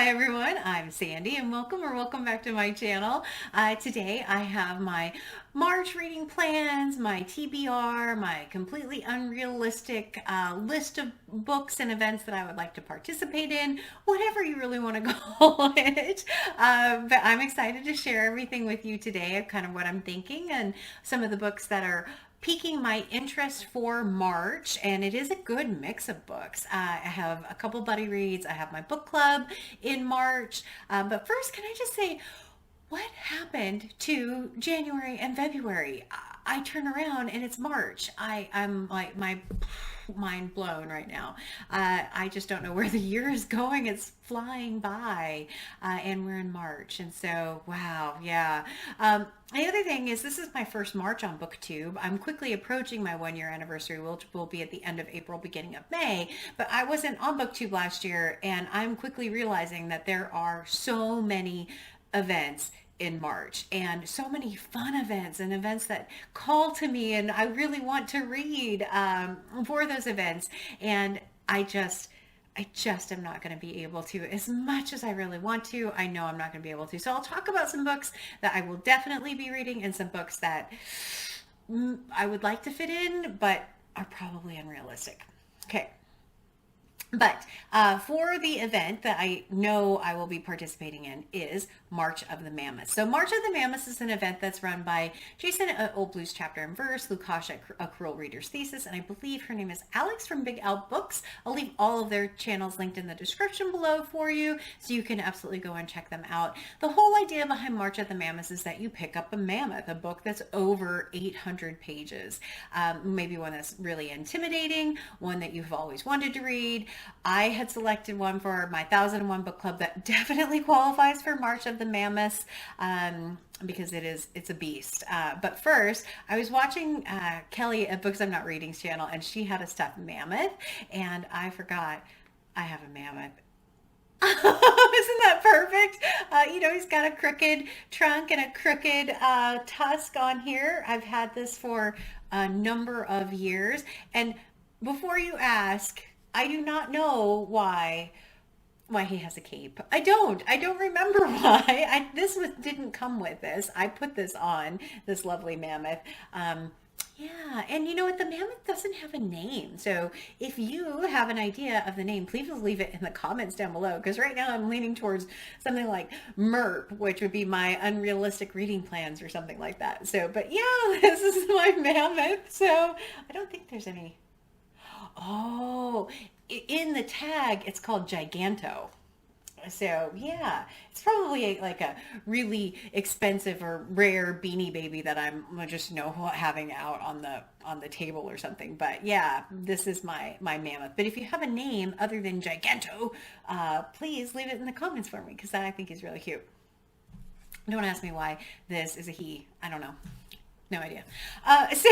Hi everyone, I'm Sandy and welcome back to my channel. Today I have my March reading plans, my TBR, my completely unrealistic list of books and events that I would like to participate in, whatever you really want to call it. But I'm excited to share everything with you today of kind of what I'm thinking and some of the books that are piquing my interest for March, and it is a good mix of books. I have a couple buddy reads. I have my book club in March. But first, can I just say, what happened to January and February? I turn around and it's March. I'm like my mind blown right now. I just don't know where the year is going. It's flying by, and we're in March. And so, wow, yeah. The other thing is, this is my first March on BookTube. I'm quickly approaching my 1 year anniversary, which will be at the end of April, beginning of May. But I wasn't on BookTube last year, and I'm quickly realizing that there are so many events in March and so many fun events and events that call to me and I really want to read for those events. And I just am not going to be able to, as much as I really want to. I know I'm not going to be able to. So I'll talk about some books that I will definitely be reading and some books that I would like to fit in, but are probably unrealistic. Okay. But for the event that I know I will be participating in is March of the Mammoths. So March of the Mammoths is an event that's run by Jason at Old Blues Chapter and Verse, Lukash at A Cruel Reader's Thesis, and I believe her name is Alex from Big L Books. I'll leave all of their channels linked in the description below for you, so you can absolutely go and check them out. The whole idea behind March of the Mammoths is that you pick up a mammoth, a book that's over 800 pages. Maybe one that's really intimidating, one that you've always wanted to read. I had selected one for my 1001 book club that definitely qualifies for March of the Mammoths because it's a beast. But first, I was watching Kelly at Books I'm Not Reading's channel, and she had a stuffed mammoth, and I forgot I have a mammoth. Isn't that perfect? He's got a crooked trunk and a crooked tusk on here. I've had this for a number of years, and before you ask, I do not know why he has a cape. I don't remember why. Didn't come with this. I put this on, this lovely mammoth. Yeah, and you know what? The mammoth doesn't have a name. So if you have an idea of the name, please leave it in the comments down below. Because right now I'm leaning towards something like MERP, which would be my unrealistic reading plans or something like that. So, but yeah, this is my mammoth. So I don't think there's any. Oh, in the tag, it's called Giganto. So yeah, it's probably like a really expensive or rare Beanie Baby that I'm just having out on the table or something. But yeah, this is my mammoth. But if you have a name other than Giganto, please leave it in the comments for me, because that I think is really cute. Don't ask me why this is a he. I don't know. No idea. So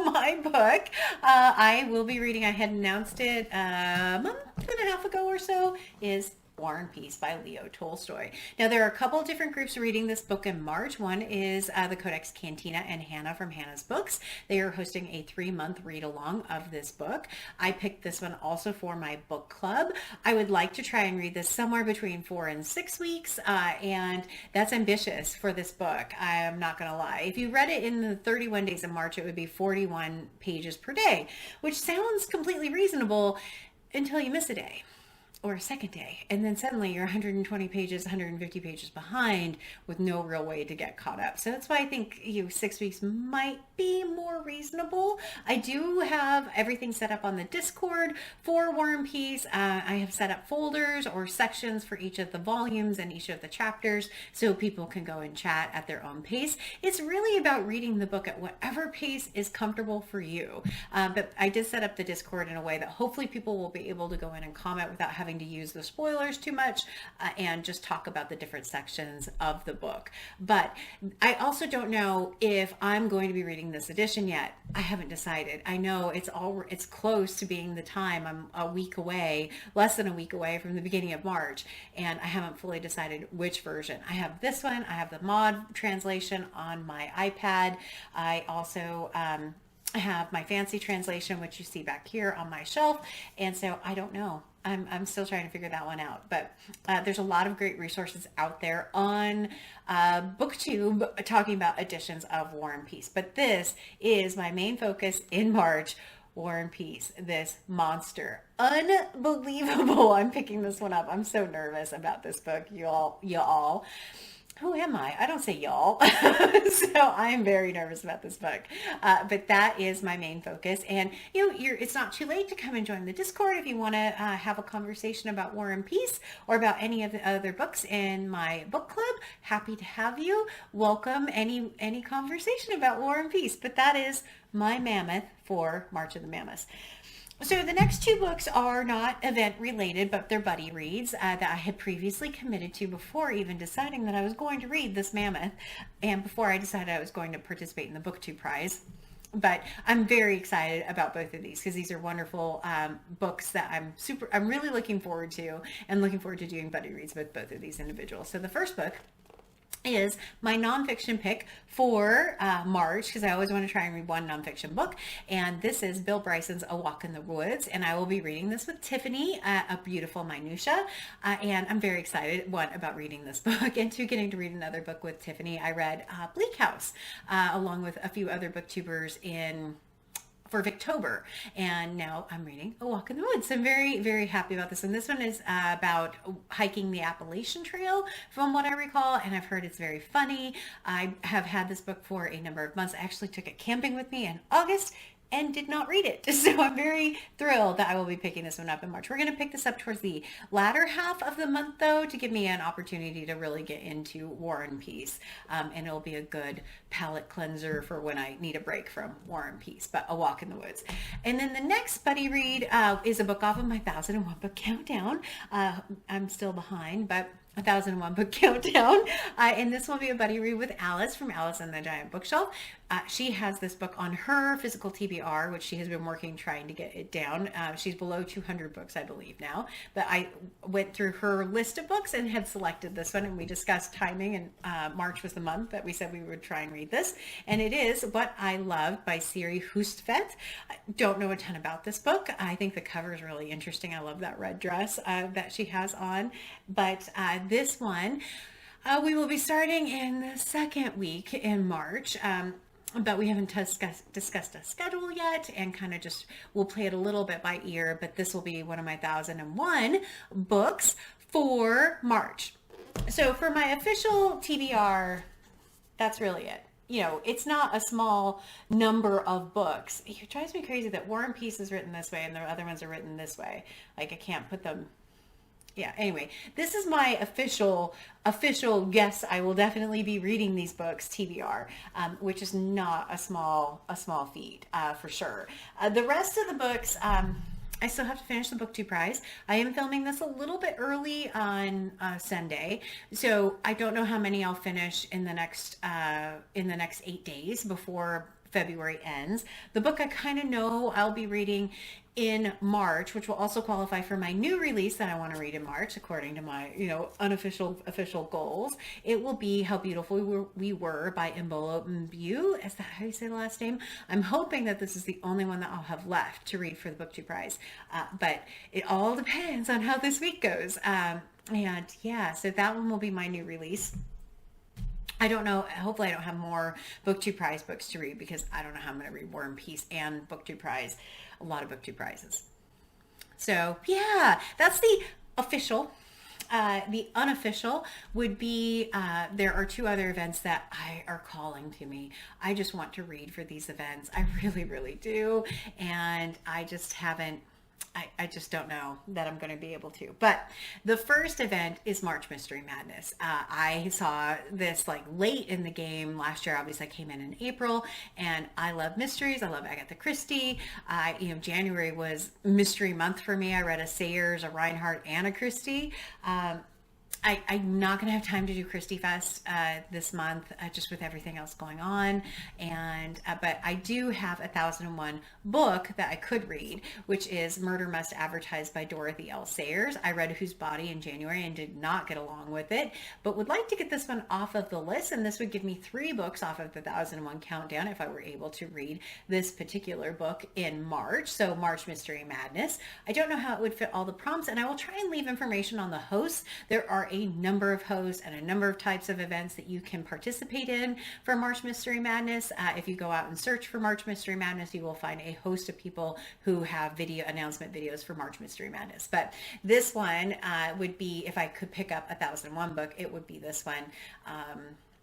my book, I will be reading, I had announced it a month and a half ago or so, is War and Peace by Leo Tolstoy. Now, there are a couple of different groups reading this book in March. One is the Codex Cantina and Hannah from Hannah's Books. They are hosting a 3-month read-along of this book. I picked this one also for my book club. I would like to try and read this somewhere between 4 and 6 weeks, and that's ambitious for this book. I am not going to lie. If you read it in the 31 days of March, it would be 41 pages per day, which sounds completely reasonable until you miss a day or a second day, and then suddenly you're 120 pages, 150 pages behind with no real way to get caught up. So that's why I think 6 weeks might be more reasonable. I do have everything set up on the Discord for War and Peace. I have set up folders or sections for each of the volumes and each of the chapters so people can go and chat at their own pace. It's really about reading the book at whatever pace is comfortable for you. But I did set up the Discord in a way that hopefully people will be able to go in and comment without having to use the spoilers too much, and just talk about the different sections of the book. But I also don't know if I'm going to be reading this edition yet. I haven't decided. I know it's close to being the time. I'm a week away, less than a week away from the beginning of March, and I haven't fully decided which version. I have this one. I have the mod translation on my iPad. I also I have my fancy translation, which you see back here on my shelf. And so I don't know. I'm still trying to figure that one out. But there's a lot of great resources out there on BookTube talking about editions of War and Peace. But this is my main focus in March. War and Peace, this monster. Unbelievable. I'm picking this one up. I'm so nervous about this book, y'all. Who am I? I don't say y'all. So I'm very nervous about this book. But that is my main focus. And it's not too late to come and join the Discord if you want to have a conversation about War and Peace or about any of the other books in my book club. Happy to have you. Welcome any conversation about War and Peace. But that is my mammoth for March of the Mammoths. So the next two books are not event related, but they're buddy reads that I had previously committed to before even deciding that I was going to read this Mammoth, and before I decided I was going to participate in the BookTube prize. But I'm very excited about both of these because these are wonderful books that I'm really looking forward to, and looking forward to doing buddy reads with both of these individuals. So the first book is my nonfiction pick for March, because I always want to try and read one nonfiction book, and this is Bill Bryson's A Walk in the Woods, and I will be reading this with Tiffany, A Beautiful Minutia, and I'm very excited, one, about reading this book, and two, getting to read another book with Tiffany. I read Bleak House along with a few other booktubers for Victober, and now I'm reading A Walk in the Woods. So I'm very, very happy about this. And this one is about hiking the Appalachian Trail, from what I recall, and I've heard it's very funny. I have had this book for a number of months. I actually took it camping with me in August and did not read it. So I'm very thrilled that I will be picking this one up in March. We're going to pick this up towards the latter half of the month, though, to give me an opportunity to really get into War and Peace. And it'll be a good palate cleanser for when I need a break from War and Peace, but A Walk in the Woods. And then the next buddy read is a book off of my 1001 book countdown. I'm still behind, but 1001 book countdown, and this will be a buddy read with Alice from Alice and the Giant Bookshelf. She has this book on her physical TBR, which she has been working trying to get it down. She's below 200 books, I believe, now, but I went through her list of books and had selected this one, and we discussed timing, and March was the month that we said we would try and read this, and it is What I Loved by Siri Hustvedt. I don't know a ton about this book. I think the cover is really interesting. I love that red dress that she has on, but this one we will be starting in the second week in March, but we haven't discussed a schedule yet, and kind of just we'll play it a little bit by ear, but this will be one of my 1001 books for March. So for my official TBR, that's really it. It's not a small number of books. It drives me crazy that War and Peace is written this way and the other ones are written this way. Like, I can't put them. Yeah, anyway, this is my official, yes, I will definitely be reading these books, TBR, which is not a small feat, for sure. The rest of the books, I still have to finish the BookTube prize. I am filming this a little bit early on Sunday, so I don't know how many I'll finish in the next 8 days before February ends. The book I kind of know I'll be reading in March, which will also qualify for my new release that I want to read in March, according to my, official goals. It will be How Beautiful We Were by Mbolo Mbu. Is that how you say the last name? I'm hoping that this is the only one that I'll have left to read for the BookTube prize. But it all depends on how this week goes. And yeah, so that one will be my new release. I don't know. Hopefully I don't have more BookTube prize books to read, because I don't know how I'm going to read War and Peace and BookTube prize. A lot of BookTube prizes. So yeah, that's the official. The unofficial would be, there are two other events that are calling to me. I just want to read for these events. I really, really do. And I just haven't, I just don't know that I'm going to be able to. But the first event is March Mystery Madness. I saw this like late in the game last year. Obviously, I came in April, and I love mysteries. I love Agatha Christie. January was mystery month for me. I read a Sayers, a Reinhardt, and a Christie. I'm not going to have time to do Christie Fest this month, just with everything else going on. And but I do have 1001 book that I could read, which is Murder Must Advertise by Dorothy L Sayers. I read Whose Body in January and did not get along with it, but would like to get this one off of the list. And this would give me 3 books off of the 1001 countdown if I were able to read this particular book in March. So March Mystery Madness. I don't know how it would fit all the prompts, and I will try and leave information on the hosts. There are a number of hosts and a number of types of events that you can participate in for March Mystery Madness. If you go out and search for March Mystery Madness, you will find a host of people who have video announcement videos for March Mystery Madness. But this one would be, if I could pick up 1001 book, it would be this one.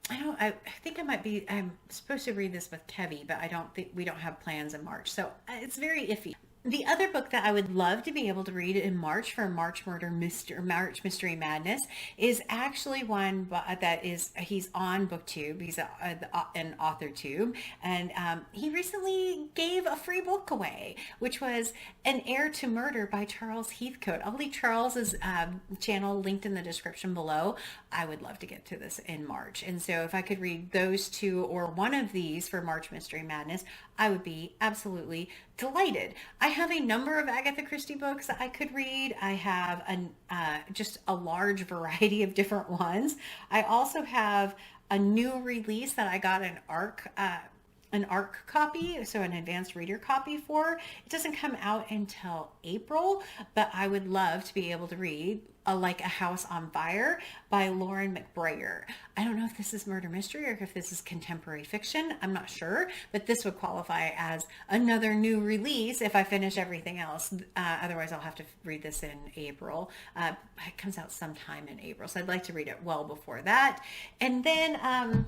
I think I'm supposed to read this with Kevy, but I don't think, we don't have plans in March. So it's very iffy. The other book that I would love to be able to read in March for March March Mystery Madness is actually one that is, he's on BookTube. He's an AuthorTube, and he recently gave a free book away, which was An Heir to Murder by Charles Heathcote. I'll leave Charles's channel linked in the description below. I would love to get to this in March, and so if I could read those 2 or one of these for March Mystery Madness, I would be absolutely delighted. I have a number of Agatha Christie books that I could read. I have just a large variety of different ones. I also have a new release that I got an ARC copy, so an advanced reader copy for. It doesn't come out until April, but I would love to be able to read Like a House on Fire by Lauren McBrayer. I don't know if this is murder mystery or if this is contemporary fiction. I'm not sure, but this would qualify as another new release if I finish everything else. Otherwise, I'll have to read this in April. It comes out sometime in April, so I'd like to read it well before that. And then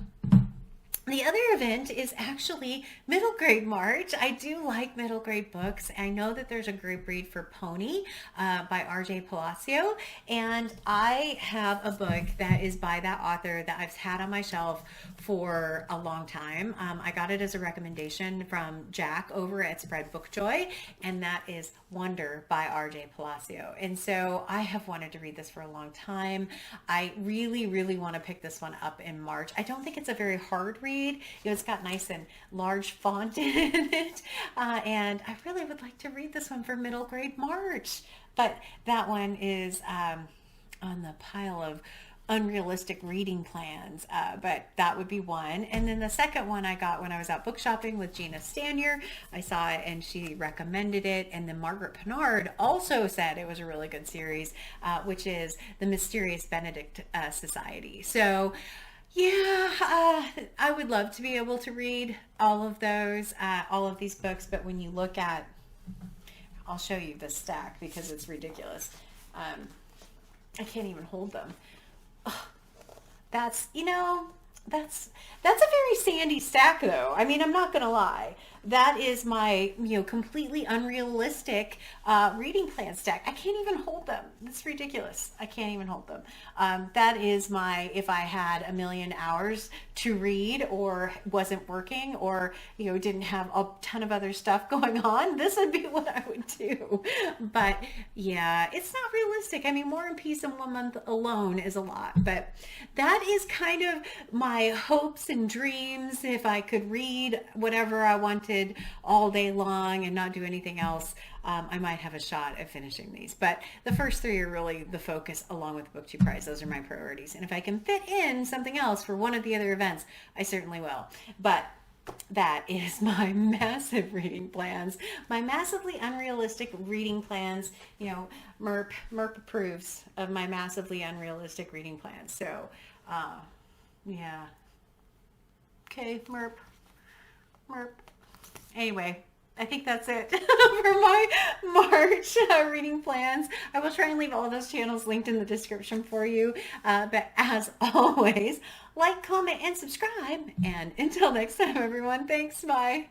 the other event is actually middle grade March. I do like middle grade books. I know that there's a group read for Pony by RJ Palacio, and I have a book that is by that author that I've had on my shelf for a long time. I got it as a recommendation from Jack over at Spread Book Joy, and that is Wonder by RJ Palacio. And so I have wanted to read this for a long time. I really, really want to pick this one up in March. I don't think it's a very hard read. It's got nice and large font in it. And I really would like to read this one for middle grade March. But that one is on the pile of unrealistic reading plans, but that would be one. And then the second one I got when I was out book shopping with Gina Stanier. I saw it and she recommended it, and then Margaret Pinard also said it was a really good series, which is The Mysterious Benedict Society. So yeah, I would love to be able to read all of those, all of these books, but when you look at, I'll show you the stack because it's ridiculous. I can't even hold them. That's, that's a very sandy stack though. I mean, I'm not going to lie. That is my, completely unrealistic reading plan stack. I can't even hold them. It's ridiculous. I can't even hold them. That is my, if I had a million hours to read or wasn't working or, didn't have a ton of other stuff going on, this would be what I would do. But yeah, it's not realistic. I mean, War and Peace in 1 month alone is a lot, but that is kind of my hopes and dreams. If I could read whatever I wanted all day long and not do anything else, I might have a shot at finishing these. But the first 3 are really the focus, along with the BookTube Prize. Those are my priorities. And if I can fit in something else for one of the other events, I certainly will. But that is my massive reading plans, my massively unrealistic reading plans. Merp approves of my massively unrealistic reading plans. So, yeah. Okay, Merp. Anyway, I think that's it for my March reading plans. I will try and leave all of those channels linked in the description for you. But as always, like, comment, and subscribe. And until next time, everyone, thanks. Bye.